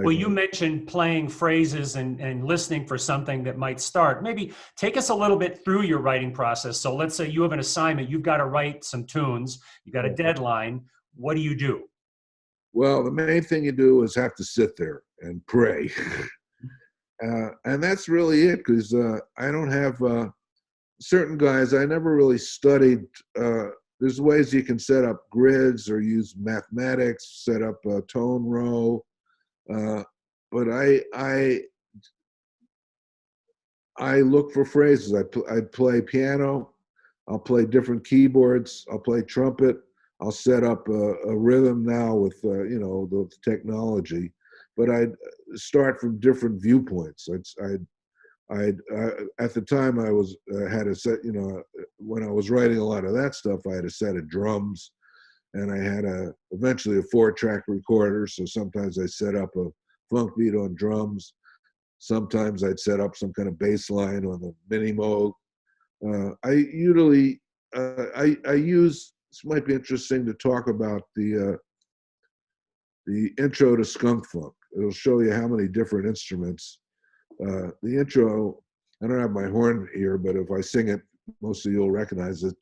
Well, type you of. mentioned playing phrases and listening for something that might start. Maybe take us a little bit through your writing process. So let's say you have an assignment, you've got to write some tunes, you got a deadline. What do you do? Well, the main thing you do is have to sit there and pray. And that's really it, because I don't have certain guys, I never really studied. There's ways you can set up grids or use mathematics, set up a tone row. Uh, but I look for phrases. I play piano. I'll play different keyboards. I'll play trumpet. I'll set up a rhythm now with the technology. But I start from different viewpoints. I at the time I was had a set. When I was writing a lot of that stuff, I had a set of drums, and I had eventually a 4-track recorder. So sometimes I set up a funk beat on drums. Sometimes I'd set up some kind of bass line on the mini moog. I usually I use. This might be interesting to talk about the intro to Skunk Funk. It'll show you how many different instruments. The intro. I don't have my horn here, but if I sing it, most of you'll recognize it.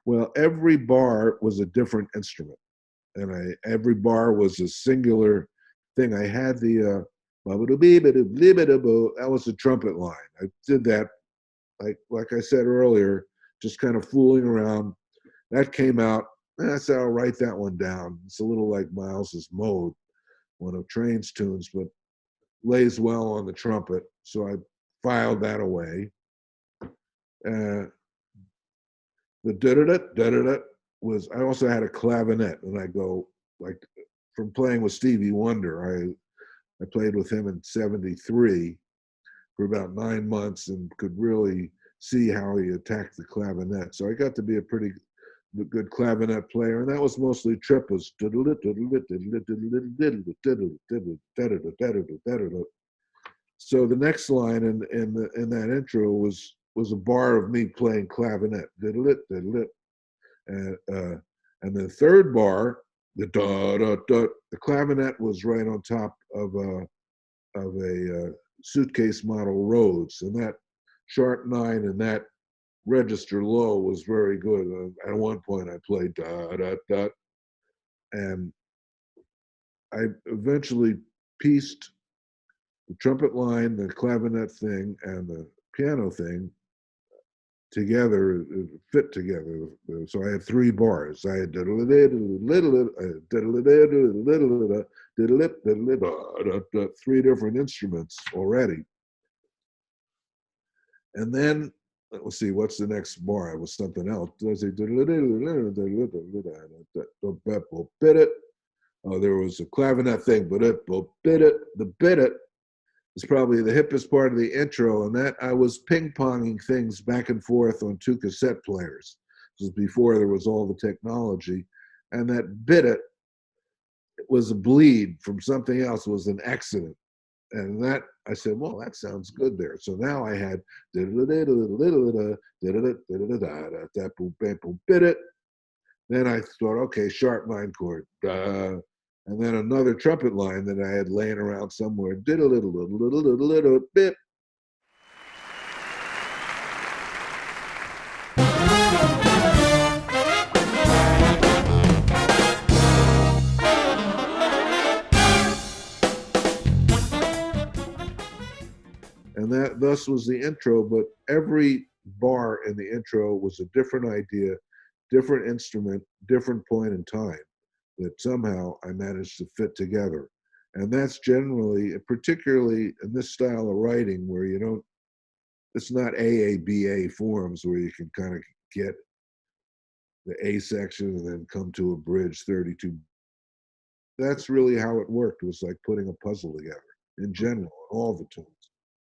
Well, every bar was a different instrument, and every bar was a singular thing. I had the that was the trumpet line. I did that, like I said earlier, just kind of fooling around. That came out. I said I'll write that one down. It's a little like Miles's Mode, one of Train's tunes, but lays well on the trumpet. So I filed that away. The da-da-da was, I also had a clavinet, and I go, like, from playing with Stevie Wonder, I played with him in '73 for about 9 months and could really see how he attacked the clavinet. So I got to be a pretty good clavinet player, and that was mostly triples. So the next line in that intro was a bar of me playing clavinet, and the third bar, the da da da, the clavinet was right on top of a suitcase model Rhodes, and that sharp 9 and that register low was very good. At one point, I played da da da, and I eventually pieced the trumpet line, the clavinet thing, and the piano thing together, fit together. So I had 3 bars. I had three different instruments already. And then let's see, what's the next bar? It was something else. Oh, there was a clavinet thing, but the bit it is probably the hippest part of the intro, and that I was ping-ponging things back and forth on 2 cassette players. This was before there was all the technology, and that bit it was a bleed from something else, was an accident. And that, I said, well, that sounds good there. So now I had bit it. Then I thought, okay, sharp 9 chord. And then another trumpet line that I had laying around somewhere. Did a little bit. And that thus was the intro, but every bar in the intro was a different idea, different instrument, different point in time that somehow I managed to fit together. And that's generally, particularly in this style of writing where you don't, it's not AABA forms where you can kind of get the A section and then come to a bridge 32. That's really how it worked. It was like putting a puzzle together in general, all the tunes.